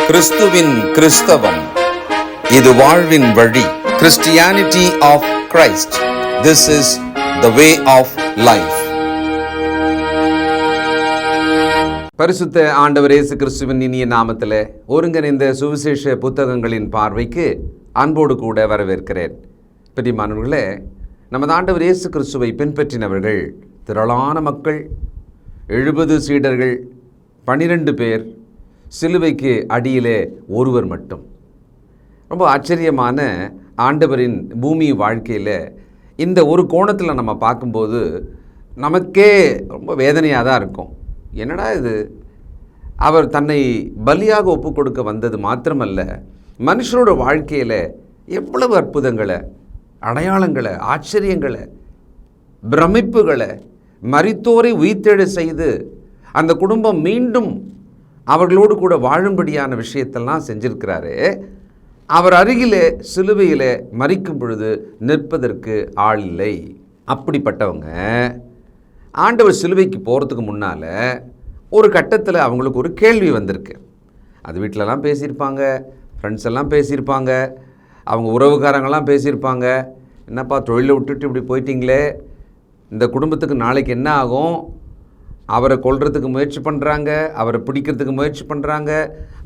கிறிஸ்துவின் கிறிஸ்தவம், இது வாழ்வின் வழி. Christianity of Christ. This is the way of life. பரிசுத்த ஆண்டவர் இயேசு கிறிஸ்துவின் இனிய நாமத்திலே ஒருங்கிணைந்த சுவிசேஷ புத்தகங்களின் பார்வைக்கு அன்போடு கூட வரவேற்கிறேன். பிரியமானவர்களே, நமது ஆண்டவர் இயேசு கிறிஸ்துவை பின்பற்றினவர்கள் திரளான மக்கள், 70 சீடர்கள், 12 பேர், சிலுவைக்கு அடியிலே ஒருவர் மட்டும். ரொம்ப ஆச்சரியமான ஆண்டவரின் பூமி வாழ்க்கையில் இந்த ஒரு கோணத்தில் நம்ம பார்க்கும்போது நமக்கே ரொம்ப வேதனையாக தான் இருக்கும். என்னடா இது, அவர் தன்னை பலியாக ஒப்பு கொடுக்க வந்தது மாத்திரமல்ல, மனுஷனோட வாழ்க்கையில் எவ்வளவு அற்புதங்களை, அடையாளங்களை, ஆச்சரியங்களை, பிரமிப்புகளை, மரித்தோரை உயிர்த்தெழ செய்து அந்த குடும்பம் மீண்டும் அவர்களோடு கூட வாழும்படியான விஷயத்தெல்லாம் செஞ்சிருக்கிறாரு. அவர் அருகிலே சிலுவையிலே மரிக்கும் பொழுது நிற்பதற்கு ஆள் இல்லை. அப்படிப்பட்டவங்க ஆண்டவர் சிலுவைக்கு போகிறதுக்கு முன்னால் ஒரு கட்டத்தில் அவங்களுக்கு ஒரு கேள்வி வந்திருக்கு. அது வீட்டிலலாம் பேசியிருப்பாங்க, ஃப்ரெண்ட்ஸ் எல்லாம் பேசியிருப்பாங்க, அவங்க உறவுக்காரங்கெல்லாம் பேசியிருப்பாங்க. என்னப்பா தொழிலை விட்டுட்டு இப்படி போயிட்டீங்களே, இந்த குடும்பத்துக்கு நாளைக்கு என்ன ஆகும்? அவரை கொல்றதுக்கு முயற்சி பண்ணுறாங்க, அவரை பிடிக்கிறதுக்கு முயற்சி பண்ணுறாங்க.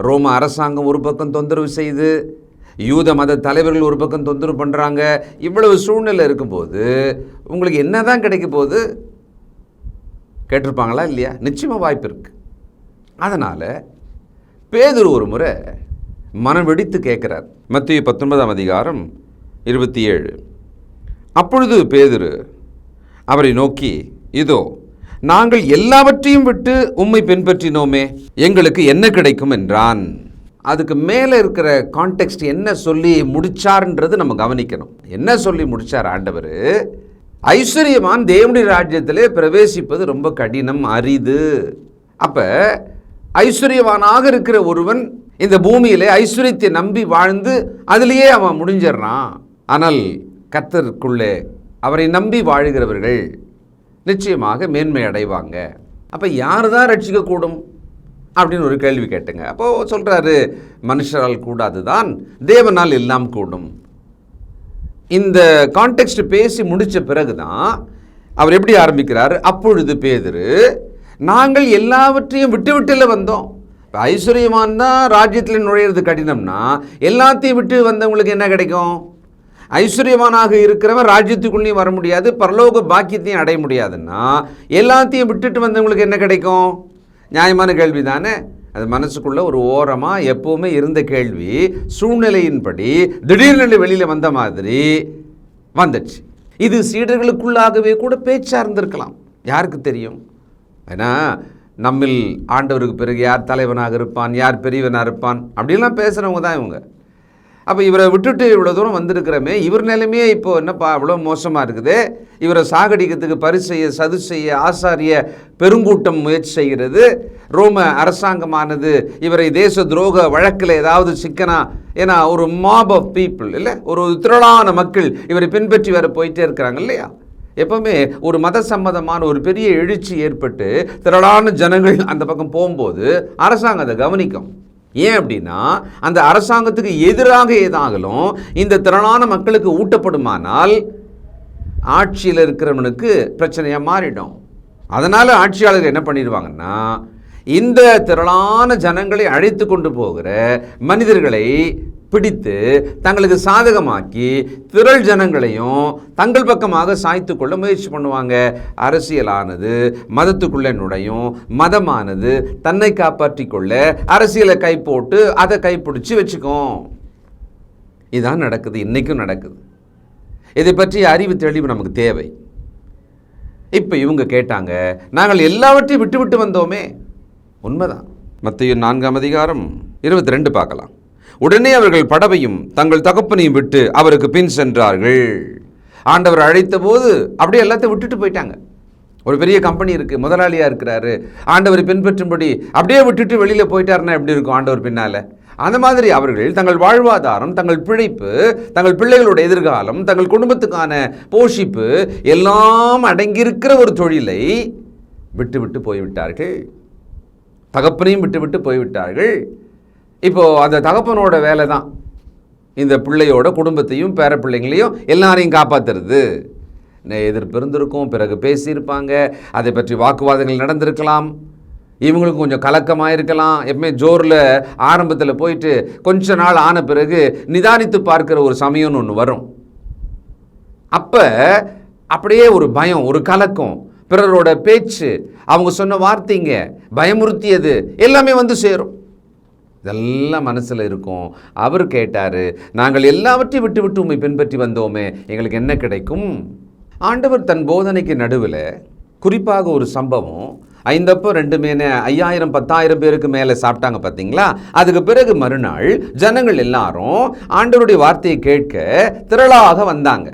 ரோம அரசாங்கம் ஒரு பக்கம் தொந்தரவு செய்து, யூத மத தலைவர்கள் ஒரு பக்கம் தொந்தரவு பண்ணுறாங்க. இவ்வளவு சூழ்நிலை இருக்கும்போது உங்களுக்கு என்ன தான் கிடைக்க போகுது கேட்டிருப்பாங்களா இல்லையா? நிச்சயமாக வாய்ப்பு இருக்குது. அதனால் பேதுரு ஒரு முறை மனம் வெடித்து கேட்குறார். மத்தேயு 19:27. அப்பொழுது பேதுரு அவரை நோக்கி, இதோ நாங்கள் எல்லாவற்றையும் விட்டு உம்மை பின்பற்றினோமே, எங்களுக்கு என்ன கிடைக்கும் என்றான். அதுக்கு மேலே இருக்கிற கான்டெக்ஸ்ட் என்ன சொல்லி முடிச்சார்ன்றது நம்ம கவனிக்கணும். என்ன சொல்லி முடிச்சார் ஆண்டவர்? ஐஸ்வர்யவான் தேவனுடைய ராஜ்யத்திலே பிரவேசிப்பது ரொம்ப கடினம், அரிது. அப்போ ஐஸ்வர்யவானாக இருக்கிற ஒருவன் இந்த பூமியிலே ஐஸ்வர்யத்தை நம்பி வாழ்ந்து அதிலேயே அவன் முடிஞ்சிடறான். ஆனால் கர்த்தருக்குள்ளே அவரை நம்பி வாழுகிறவர்கள் நிச்சயமாக மேன்மை அடைவாங்க. அப்போ யார் தான் ரட்சிக்கக்கூடும் அப்படின்னு ஒரு கேள்வி கேட்டுங்க. அப்போது சொல்கிறாரு, மனுஷரால் கூடாது தான், தேவனால் எல்லாம் கூடும். இந்த கான்டெக்ஸ்ட் பேசி முடித்த பிறகு தான் அவர் எப்படி ஆரம்பிக்கிறார்? அப்பொழுது பேதுரு, நாங்கள் எல்லாவற்றையும் விட்டு விட்டுல வந்தோம். இப்போ ஐஸ்வர்யமான் தான் ராஜ்யத்தில் நுழையிறது கடினம்னா, எல்லாத்தையும் விட்டு வந்தவங்களுக்கு என்ன கிடைக்கும்? ஐஸ்வர்யவானாக இருக்கிறவன் ராஜ்யத்துக்குள்ளேயும் வர முடியாது, பரலோக பாக்கியத்தையும் அடைய முடியாதுன்னா எல்லாத்தையும் விட்டுட்டு வந்தவங்களுக்கு என்ன கிடைக்கும்? நியாயமான கேள்வி தானே. அது மனசுக்குள்ளே ஒரு ஓரமாக எப்போவுமே இருந்த கேள்வி. சூழ்நிலையின்படி திடீர்னு வெளியில் வந்த மாதிரி வந்துடுச்சு. இது சீடர்களுக்குள்ளாகவே கூட பேச்சாக இருந்திருக்கலாம், யாருக்கு தெரியும்? ஏன்னா நம்மில் ஆண்டவருக்கு பிறகு யார் தலைவனாக இருப்பான், யார் பெரியவனாக இருப்பான் அப்படின்லாம் பேசுகிறவங்க தான் இவங்க. அப்போ இவரை விட்டுட்டு இவ்வளோ தூரம் வந்திருக்கிறமே, இவர் நிலைமையே இப்போ என்னப்பா இவ்வளோ மோசமாக இருக்குது, இவரை சாகடிக்கிறதுக்கு பரிசெய்ய, சதுசெய்ய, ஆசாரிய பெருங்கூட்டம் முயற்சி செய்கிறது. ரோம அரசாங்கமானது இவரை தேச துரோக வழக்கில் ஏதாவது சிக்கனா, ஏன்னா ஒரு மாப் ஆஃப் பீப்புள் இல்லை, ஒரு திரளான மக்கள் இவரை பின்பற்றி வர போயிட்டே இருக்கிறாங்க இல்லையா? எப்பவுமே ஒரு மத சம்மதமான ஒரு பெரிய எழுச்சி ஏற்பட்டு திரளான ஜனங்கள் அந்த பக்கம் போகும்போது அரசாங்கம் அதை கவனிக்கும். ஏன் அப்படின்னா, அந்த அரசாங்கத்துக்கு எதிராக ஏதாகலும் இந்த திரளான மக்களுக்கு ஊட்டப்படுமானால் ஆட்சியில் இருக்கிறவனுக்கு பிரச்சனையாக மாறிடும். அதனால் ஆட்சியாளர்கள் என்ன பண்ணிடுவாங்கன்னா, இந்த திரளான ஜனங்களை அழைத்து கொண்டு போகிற மனிதர்களை பிடித்து தங்களுக்கு சாதகமாக்கி திரள் ஜனங்களையும் தங்கள் பக்கமாக சாய்த்து கொள்ள முயற்சி பண்ணுவாங்க. அரசியலானது மதத்துக்குள்ளே நுழையும், மதமானது தன்னை காப்பாற்றி கொள்ள அரசியலை கை போட்டு அதை கைப்பிடிச்சி வச்சுக்கும். இதுதான் நடக்குது, இன்றைக்கும் நடக்குது. இதை பற்றி அறிவு தெளிவு நமக்கு தேவை. இப்போ இவங்க கேட்டாங்க, நாங்கள் எல்லாவற்றையும் விட்டு விட்டு வந்தோமே. உண்மைதான். மத்தேயு 4:22 பார்க்கலாம். உடனே அவர்கள் படவையும் தங்கள் தகப்பனையும் விட்டு அவருக்கு பின் சென்றார்கள். ஆண்டவர் அழைத்த போது அப்படியே எல்லாத்தையும் விட்டுட்டு போயிட்டாங்க. ஒரு பெரிய கம்பெனி இருக்குது, முதலாளியாக இருக்கிறாரு, ஆண்டவர் பின்பற்றும்படி அப்படியே விட்டுட்டு வெளியில் போயிட்டாருன்னா எப்படி இருக்கும் ஆண்டவர் பின்னால்? அந்த மாதிரி அவர்கள் தங்கள் வாழ்வாதாரம், தங்கள் பிழைப்பு, தங்கள் பிள்ளைகளோட எதிர்காலம், தங்கள் குடும்பத்துக்கான போஷிப்பு எல்லாம் அடங்கியிருக்கிற ஒரு தொழிலை விட்டு விட்டு போய்விட்டார்கள். தகப்பனையும் விட்டு விட்டு போய்விட்டார்கள். இப்போது அந்த தகப்பனோட வேலை தான் இந்த பிள்ளையோட குடும்பத்தையும் பேர பிள்ளைங்களையும் எல்லாரையும் காப்பாற்றுறது. எதிர்ப்பு இருந்திருக்கும், பிறகு பேசியிருப்பாங்க, அதை பற்றி வாக்குவாதங்கள் நடந்திருக்கலாம், இவங்களுக்கும் கொஞ்சம் கலக்கமாக இருக்கலாம். எப்பவுமே ஜோரில் ஆரம்பத்தில் போயிட்டு கொஞ்ச நாள் ஆன பிறகு நிதானித்து பார்க்குற ஒரு சமயம்னு ஒன்று வரும். அப்போ அப்படியே ஒரு பயம், ஒரு கலக்கம், பிறரோட பேச்சு, அவங்க சொன்ன வார்த்தைங்க, பயமுறுத்தியது எல்லாமே வந்து சேரும். இதெல்லாம் மனசில் இருக்கும். அவர் கேட்டார், நாங்கள் எல்லாவற்றையும் விட்டு விட்டு உம்மை பின்பற்றி வந்தோமே, எங்களுக்கு என்ன கிடைக்கும்? ஆண்டவர் தன் போதனைக்கு நடுவில் குறிப்பாக ஒரு சம்பவம், 5 அப்பம் 2 மீன் 5000 10,000 பேருக்கு மேலே சாப்பிட்டாங்க பார்த்தீங்களா? அதுக்கு பிறகு மறுநாள் ஜனங்கள் எல்லாரும் ஆண்டவருடைய வார்த்தையை கேட்க திரளாக வந்தாங்க.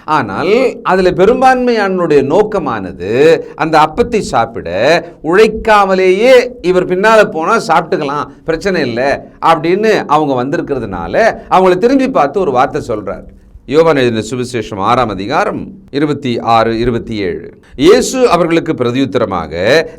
ஆனால் அதில் பெரும்பான்மையானுடைய நோக்கமானது அந்த அப்பத்தை சாப்பிட, உழைக்காமலேயே இவர் பின்னால் போனால் சாப்பிட்டுக்கலாம், பிரச்சனை இல்லை அப்படின்னு அவங்க வந்திருக்கிறதுனால அவங்கள திரும்பி பார்த்து ஒரு வார்த்தை சொல்கிறார். யோவான் எழுதின சுவிசேஷம் 6ஆம் அதிகாரம் 26, 27. இயேசு அவர்களுக்கு பிரதியுத்தரமாக,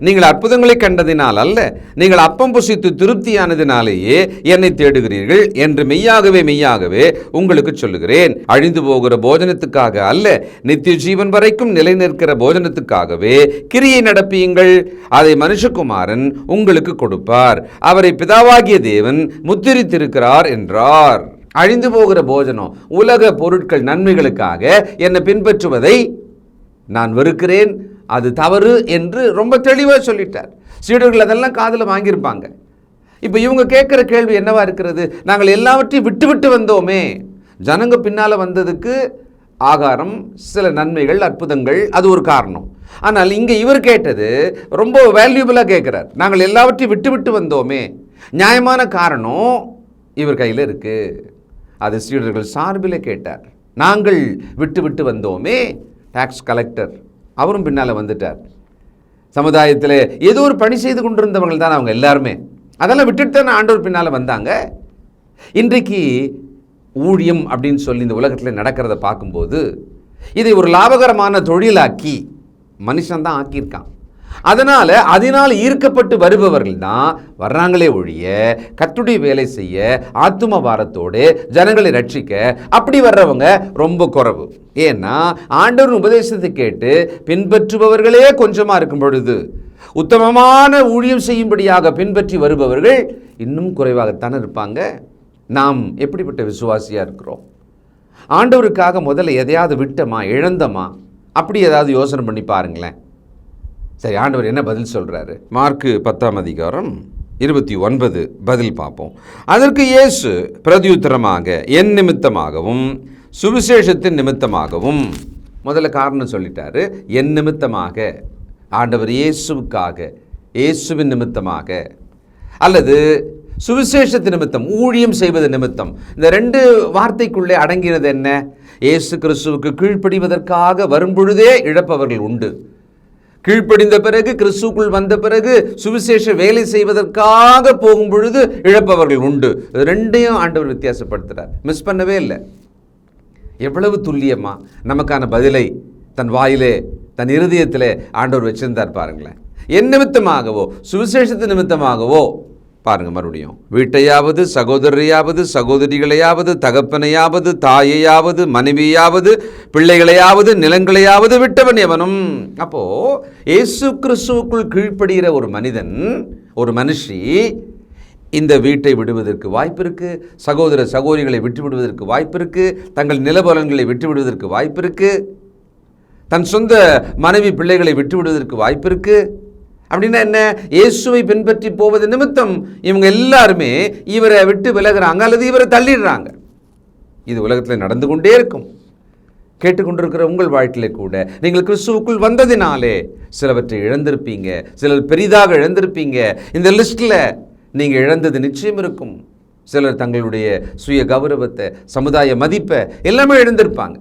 நீங்கள் அற்புதங்களை கண்டதினால் அல்ல, நீங்கள் அப்பம் புசித்து திருப்தியானதினாலேயே என்னை தேடுகிறீர்கள் என்று மெய்யாகவே மெய்யாகவே உங்களுக்கு சொல்லுகிறேன். அழிந்து போகிற போஜனத்துக்காக அல்ல, நித்திய ஜீவன் வரைக்கும் நிலை நிற்கிற போஜனத்துக்காகவே கிரியை நடப்பியுங்கள். அதை மனுஷகுமாரன் உங்களுக்கு கொடுப்பார். அவரை பிதாவாகிய தேவன் முத்திரித்திருக்கிறார் என்றார். அழிந்து போகிற போஜனம், உலக பொருட்கள், நன்மைகளுக்காக என்னை பின்பற்றுவதை நான் வெறுக்கிறேன், அது தவறு என்று ரொம்ப தெளிவாக சொல்லிட்டார். சீடர்கள் அதெல்லாம் காதில் வாங்கியிருப்பாங்க. இப்போ இவங்க கேட்குற கேள்வி என்னவா இருக்கிறது? நாங்கள் எல்லாவற்றையும் விட்டு விட்டு வந்தோமே. ஜனங்க பின்னால் வந்ததுக்கு ஆகாரம், சில நன்மைகள், அற்புதங்கள், அது ஒரு காரணம். ஆனால் இங்கே இவர் கேட்டது ரொம்ப வேல்யூபிளாக கேட்குறார். நாங்கள் எல்லாவற்றையும் விட்டு விட்டு வந்தோமே. நியாயமான காரணம் இவர் கையில் இருக்குது. அது சீடர்கள் சார்பில் கேட்டார். நாங்கள் விட்டு விட்டு வந்தோமே. டாக்ஸ் கலெக்டர் அவரும் பின்னால் வந்துட்டார். சமுதாயத்தில் ஏதோ ஒரு பணி செய்து கொண்டிருந்தவர்கள் தான் அவங்க எல்லாருமே. அதெல்லாம் விட்டுட்டு தான் ஆண்டவர் பின்னால் வந்தாங்க. இன்றைக்கு ஊழியம் அப்படின்னு சொல்லி இந்த உலகத்தில் நடக்கிறத பார்க்கும்போது இதை ஒரு லாபகரமான தொழிலாக்கி மனுஷன் தான் ஆக்கியிருக்கான். அதனால் ஈர்க்கப்பட்டு வருபவர்கள் தான் வர்றாங்களே ஒழிய, கர்த்தருடைய வேலை செய்ய ஆத்தும பாரத்தோடு ஜனங்களை ரட்சிக்க அப்படி வர்றவங்க ரொம்ப குறைவு. ஏன்னா ஆண்டவரின் உபதேசத்தை கேட்டு பின்பற்றுபவர்களே கொஞ்சமாக இருக்கும் பொழுது உத்தமமான ஊழியம் செய்யும்படியாக பின்பற்றி வருபவர்கள் இன்னும் குறைவாகத்தானே இருப்பாங்க. நாம் எப்படிப்பட்ட விசுவாசியாக இருக்கிறோம்? ஆண்டவருக்காக முதல்ல எதையாவது விட்டோமா, இழந்தோமா, அப்படி ஏதாவது யோசனை பண்ணி பாருங்களேன். சரி, ஆண்டவர் என்ன பதில் சொல்கிறாரு? மார்க்கு 10ஆம் அதிகாரம் 29 பதில் பார்ப்போம். அதற்கு இயேசு பிரதியுத்தரமாக, என் நிமித்தமாகவும் சுவிசேஷத்தின் நிமித்தமாகவும், முதல்ல காரணம் சொல்லிட்டாரு. என் நிமித்தமாக, ஆண்டவர் இயேசுவுக்காக, இயேசுவின் நிமித்தமாக, அல்லது சுவிசேஷத்தின் நிமித்தம், ஊழியம் செய்வது நிமித்தம். இந்த 2 வார்த்தைக்குள்ளே அடங்கினது என்ன? இயேசு கிறிஸ்துவுக்கு கீழ்ப்படிவதற்காக வரும்பொழுதே இழப்பவர்கள் உண்டு. கீழ்ப்படிந்த பிறகு, கிறிஸ்துக்குள் வந்த பிறகு சுவிசேஷ வேலை செய்வதற்காக போகும் பொழுது இழப்பவர்கள் உண்டு. 2ஐயும் ஆண்டவர் வித்தியாசப்படுத்துகிறார். மிஸ் பண்ணவே இல்லை. எவ்வளவு துல்லியமா நமக்கான பதிலை தன் வாயிலே, தன் இருதயத்திலே ஆண்டவர் வச்சிருந்தார் பாருங்களேன். என் நிமித்தமாகவோ சுவிசேஷத்து நிமித்தமாகவோ, பாருங்க மறுபடியும், வீட்டையாவது, சகோதரையாவது, சகோதரிகளையாவது, தகப்பனையாவது, தாயையாவது, மனைவியாவது, பிள்ளைகளையாவது, நிலங்களையாவது விட்டவன் எவனும். அப்போ இயேசு கிறிஸ்துவுக்குள் கீழ்ப்படுகிற ஒரு மனிதன், ஒரு மனுஷி இந்த வீட்டை விடுவதற்கு வாய்ப்பு இருக்கு, சகோதர சகோதரிகளை விட்டு விடுவதற்கு வாய்ப்பு இருக்கு, தங்கள் நிலபலன்களை விட்டு விடுவதற்கு வாய்ப்பு இருக்கு, தன் சொந்த மனைவி பிள்ளைகளை விட்டு விடுவதற்கு வாய்ப்பு இருக்கு. அப்படின்னா என்ன? இயேசுவை பின்பற்றி போவது நிமித்தம் இவங்க எல்லாருமே இவரை விட்டு விலகிறாங்க அல்லது இவரை தள்ளிடுறாங்க. இது உலகத்தில் நடந்து கொண்டே இருக்கும். கேட்டுக்கொண்டிருக்கிற உங்கள் வாழ்க்கையில கூட நீங்கள் கிறிஸ்துவுக்குள் வந்ததினாலே சிலவற்றை இழந்திருப்பீங்க, சிலர் பெரிதாக இழந்திருப்பீங்க. இந்த லிஸ்ட்டில் நீங்கள் இழந்தது நிச்சயம் இருக்கும். சிலர் தங்களுடைய சுய கௌரவத்தை, சமுதாய மதிப்பை எல்லாமே இழந்திருப்பாங்க.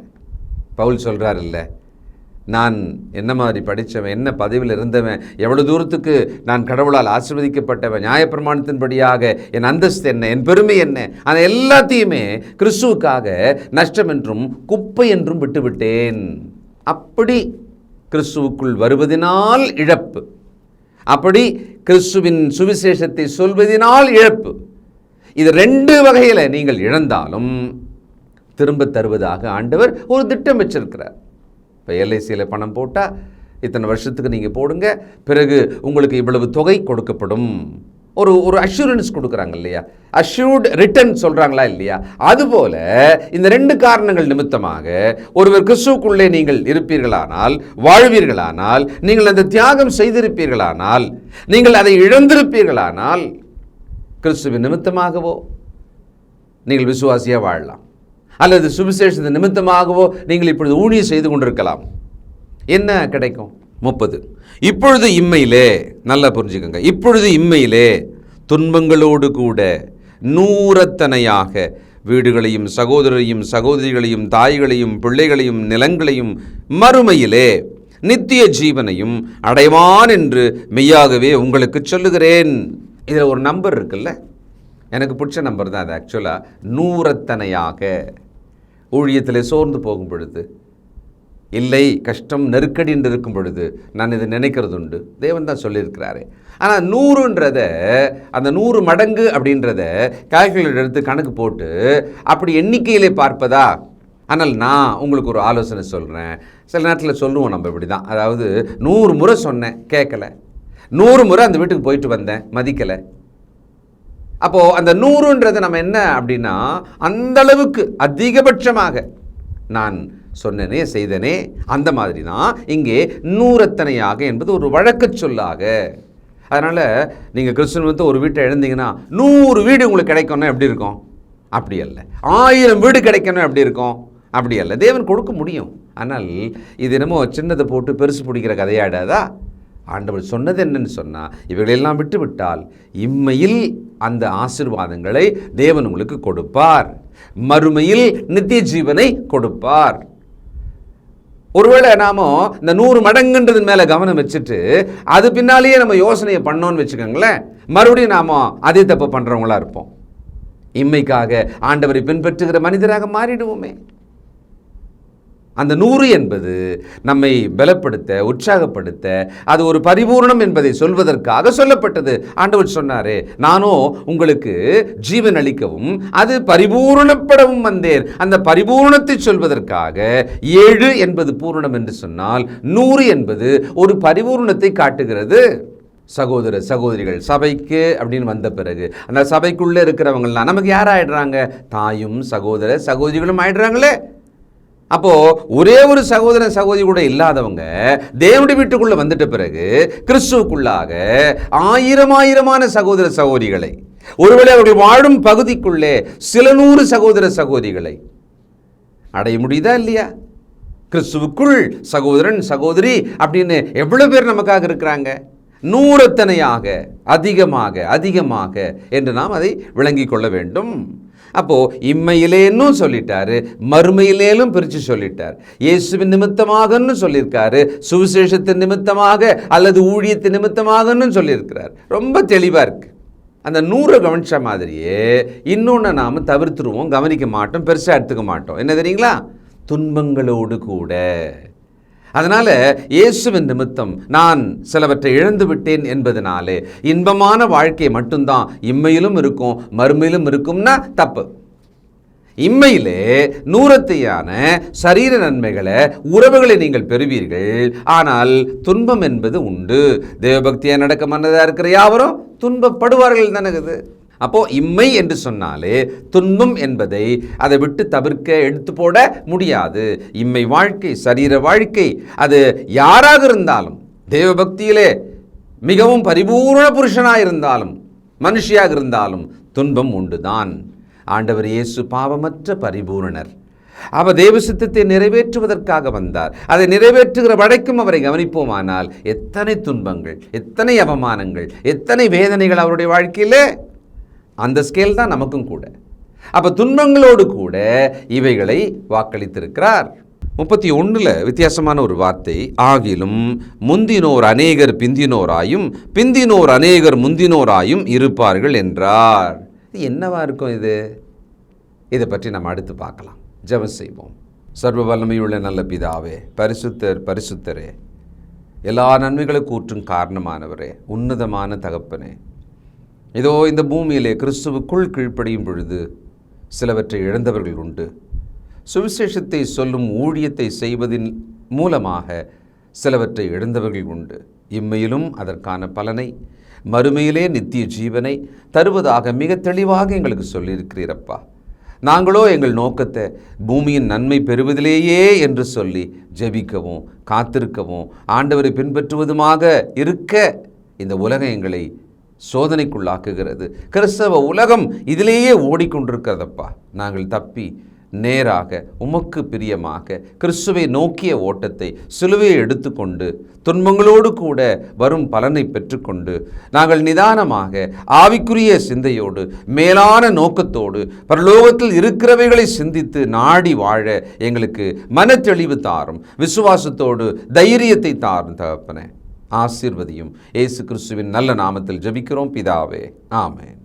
பவுல் சொல்கிறார் இல்லை, நான் என்ன மாதிரி படித்தவன், என்ன பதவியில் இருந்தவன், எவ்வளோ தூரத்துக்கு நான் கடவுளால் ஆசீர்வதிக்கப்பட்டவன், நியாயப்பிரமாணத்தின்படியாக என் அந்தஸ்து என்ன, என் பெருமை என்ன, அந்த எல்லாத்தையுமே கிறிஸ்துவுக்காக நஷ்டம் என்றும் குப்பை என்றும் விட்டுவிட்டேன். அப்படி கிறிஸ்துவுக்குள் வருவதனால் இழப்பு, அப்படி கிறிஸ்துவின் சுவிசேஷத்தை சொல்வதனால் இழப்பு. இது 2 வகையில் நீங்கள் இழந்தாலும் திரும்ப தருவதாக ஆண்டவர் ஒரு திட்டம் வச்சிருக்கிறார். இப்போ எல்ஐசியில் பணம் போட்டால் இத்தனை வருஷத்துக்கு நீங்கள் போடுங்க, பிறகு உங்களுக்கு இவ்வளவு தொகை கொடுக்கப்படும். ஒரு அஷூரன்ஸ் கொடுக்குறாங்க இல்லையா, அஷ்யூர்டு ரிட்டர்ன் சொல்கிறாங்களா இல்லையா? அதுபோல் இந்த 2 காரணங்கள் நிமித்தமாக ஒருவர் கிறிஸ்துவுக்குள்ளே நீங்கள் இருப்பீர்களானால், வாழ்வீர்களானால், நீங்கள் அந்த தியாகம் செய்திருப்பீர்களானால், நீங்கள் அதை இழந்திருப்பீர்களானால், கிறிஸ்துவின் நிமித்தமாகவோ நீங்கள் விசுவாசியாக வாழலாம், அல்லது சுவிசேஷத்தின் நிமித்தமாகவோ நீங்கள் இப்பொழுது ஊழியம் செய்து கொண்டிருக்கலாம். என்ன கிடைக்கும்? 30. இப்பொழுது இம்மையிலே, நல்லா புரிஞ்சுக்கோங்க, இப்பொழுது இம்மையிலே துன்பங்களோடு கூட 100 வீடுகளையும் சகோதரரையும் சகோதரிகளையும் தாய்களையும் பிள்ளைகளையும் நிலங்களையும் மறுமையிலே நித்திய ஜீவனையும் அடைவான் என்று மெய்யாகவே உங்களுக்கு சொல்லுகிறேன். இதில் ஒரு நம்பர் இருக்குல்ல, எனக்கு பிடிச்ச நம்பர் தான் அது. ஆக்சுவலாக 100 ஊழியத்தில் சோர்ந்து போகும் பொழுது, இல்லை கஷ்டம் நெருக்கடின்னு இருக்கும் பொழுது நான் இதை நினைக்கிறது உண்டு. தேவன் தான் சொல்லியிருக்கிறாரு. ஆனால் 100ன்றத, அந்த 100 மடங்கு அப்படின்றத கால்குலேட்டர் எடுத்து கணக்கு போட்டு அப்படி எண்ணிக்கையிலே பார்ப்பதா? ஆனால் நான் உங்களுக்கு ஒரு ஆலோசனை சொல்கிறேன். சில நேரத்தில் சொல்லுவோம் நம்ம இப்படி தான், அதாவது 100 முறை சொன்னேன் கேட்கலை, 100 முறை அந்த வீட்டுக்கு போயிட்டு வந்தேன் மதிக்கலை. அப்போது அந்த 100ன்றதை நம்ம என்ன அப்படின்னா, அந்தளவுக்கு அதிகபட்சமாக நான் சொன்னனே செய்தனே, அந்த மாதிரி தான் இங்கே 100 என்பது ஒரு வழக்கு சொல்லாக. அதனால் நீங்கள் கிறிஸ்துவ ஒரு வீட்டை இழந்தீங்கன்னா 100 வீடு உங்களுக்கு கிடைக்கணும் எப்படி இருக்கும்? அப்படி அல்ல. 1000 வீடு கிடைக்கணும் எப்படி இருக்கும்? அப்படி அல்ல. தேவன் கொடுக்க முடியும். ஆனால் இது என்னமோ சின்னதை போட்டு பெருசு பிடிக்கிற கதையாடாதா? ஆண்டவர் சொன்னது என்னன்னு சொன்னால், இவைகளெல்லாம் விட்டு விட்டால் இம்மையில் அந்த ஆசீர்வாதங்களை தேவன் உங்களுக்கு கொடுப்பார், மறுமையில் நித்திய ஜீவனை கொடுப்பார். ஒருவேளை நாம இந்த 100 மடங்குன்றது மேலே கவனம் வச்சுட்டு அது பின்னாலேயே நம்ம யோசனையை பண்ணோன்னு வச்சுக்கோங்களேன், மறுபடியும் நாம அதே தப்பு பண்ணுறவங்களா இருப்போம். இம்மைக்காக ஆண்டவரை பின்பற்றுகிற மனிதராக மாறிடுவோமே. அந்த 100 என்பது நம்மை பலப்படுத்த, உற்சாகப்படுத்த, அது ஒரு பரிபூர்ணம் என்பதை சொல்வதற்காக சொல்லப்பட்டது. ஆண்டவர் சொன்னாரே, நானோ உங்களுக்கு ஜீவன் அளிக்கவும் அது பரிபூர்ணப்படவும் வந்தேன். அந்த பரிபூர்ணத்தை சொல்வதற்காக 7 என்பது பூர்ணம் என்று சொன்னால் 100 என்பது ஒரு பரிபூர்ணத்தை காட்டுகிறது. சகோதர சகோதரிகள் சபைக்கு அப்படின்னு வந்த பிறகு அந்த சபைக்குள்ளே இருக்கிறவங்களாம் நமக்கு யார் ஆயிடுறாங்க? தாயும் சகோதர சகோதரிகளும் ஆயிடுறாங்களே. அப்போது ஒரே ஒரு சகோதரன் சகோதரி கூட இல்லாதவங்க தேவனுடைய வீட்டுக்குள்ளே வந்துட்ட பிறகு கிறிஸ்துவுக்குள்ளாக ஆயிரமான சகோதர சகோதரிகளை, ஒருவேளை அவர்கள் வாழும் பகுதிக்குள்ளே சில 100 சகோதர சகோதரிகளை அடைய முடியுதா இல்லையா? கிறிஸ்துவுக்குள் சகோதரன் சகோதரி அப்படின்னு எவ்வளோ பேர் நமக்காக இருக்கிறாங்க? 100 அதிகமாக என்று நாம் அதை விளங்கி கொள்ள வேண்டும். அப்போது இம்மையிலேன்னு சொல்லிட்டாரு, மறுமையிலேலும் பிரித்து சொல்லிட்டார். இயேசுவின் நிமித்தமாகன்னு சொல்லியிருக்காரு, சுவிசேஷத்தின் நிமித்தமாக அல்லது ஊழியத்தின் நிமித்தமாகன்னு சொல்லியிருக்கிறார். ரொம்ப தெளிவாக இருக்குது. அந்த 100 கவனிச்ச மாதிரியே இன்னொன்று நாம் தவிர்த்துருவோம், கவனிக்க மாட்டோம், பெருசாக எடுத்துக்க மாட்டோம். என்ன தெரியுங்களா? துன்பங்களோடு கூட. அதனால் இயேசுவின் நிமித்தம் நான் சிலவற்றை இழந்து விட்டேன் என்பதனாலே இன்பமான வாழ்க்கை மட்டும்தான் இம்மையிலும் இருக்கும் மறுமையிலும் இருக்கும்னா தப்பு. இம்மையிலே 100 சரீர நன்மைகளை, உறவுகளை நீங்கள் பெறுவீர்கள். ஆனால் துன்பம் என்பது உண்டு. தேவபக்தியாக நடக்க மன்னதாக இருக்கிற யாவரும் துன்பப்படுவார்கள் தானே. அப்போது இம்மை என்று சொன்னாலே துன்பம் என்பதை அதை விட்டு தவிர்க்க எடுத்து போட முடியாது. இம்மை வாழ்க்கை, சரீர வாழ்க்கை, அது யாராக இருந்தாலும், தேவபக்தியிலே மிகவும் பரிபூர்ண புருஷனாக இருந்தாலும் மனுஷியாக இருந்தாலும் துன்பம் உண்டுதான். ஆண்டவர் இயேசு பாவமற்ற பரிபூரணர். அவர் தேவ சித்தத்தை நிறைவேற்றுவதற்காக வந்தார். அதை நிறைவேற்றுகிற வரைக்கும் அவரை கவனிப்போமானால் எத்தனை துன்பங்கள், எத்தனை அவமானங்கள், எத்தனை வேதனைகள் அவருடைய வாழ்க்கையிலே. அந்த ஸ்கேல் தான் நமக்கும் கூட. அப்போ துன்பங்களோடு கூட இவைகளை வாக்களித்திருக்கிறார். 31 வித்தியாசமான ஒரு வார்த்தை, ஆகிலும் முந்தினோர் அநேகர் பிந்தினோராயும் பிந்தினோர் அநேகர் முந்தினோராயும் இருப்பார்கள் என்றார். இது என்னவா இருக்கும்? இதை பற்றி நம்ம அடுத்து பார்க்கலாம். ஜெபம் செய்வோம். சர்வ வல்லமையுள்ள நல்ல பிதாவே, பரிசுத்தரே, எல்லா நன்மைகளுக்கு ஊற்றும் காரணமானவரே, உன்னதமான தகப்பனே, இதோ இந்த பூமியிலே கிறிஸ்துவுக்குள் கீழ்ப்படியும் பொழுது சிலவற்றை இழந்தவர்கள் உண்டு. சுவிசேஷத்தை சொல்லும் ஊழியத்தை செய்வதின் மூலமாக சிலவற்றை இழந்தவர்கள் உண்டு. இம்மையிலும் அதற்கான பலனை, மறுமையிலே நித்திய ஜீவனை தருவதாக மிக தெளிவாக எங்களுக்கு சொல்லியிருக்கிறீரப்பா. நாங்களோ எங்கள் நோக்கத்தை பூமியின் நன்மை பெறுவதிலேயே என்று சொல்லி ஜெபிக்கவும் காத்திருக்கவும் ஆண்டவரை பின்பற்றுவதுமாக இருக்க இந்த உலகம் எங்களை சோதனைக்குள்ளாக்குகிறது. கிறிஸ்தவ உலகம் இதிலேயே ஓடிக்கொண்டிருக்கிறதப்பா. நாங்கள் தப்பி நேராக உமக்கு பிரியமாக கிறிஸ்துவை நோக்கிய ஓட்டத்தை சிலுவையை எடுத்துக்கொண்டு துன்பங்களோடு கூட வரும் பலனை பெற்றுக்கொண்டு நாங்கள் நிதானமாக ஆவிக்குரிய சிந்தையோடு மேலான நோக்கத்தோடு பரலோகத்தில் இருக்கிறவைகளை சிந்தித்து நாடி வாழ எங்களுக்கு மனத்தெளிவு தாரும், விசுவாசத்தோடு தைரியத்தை தாரும் தகப்பனே. ஆசீர்வதியும். இயேசு கிறிஸ்துவின் நல்ல நாமத்தில் ஜெபிக்கிறோம் பிதாவே, ஆமென்.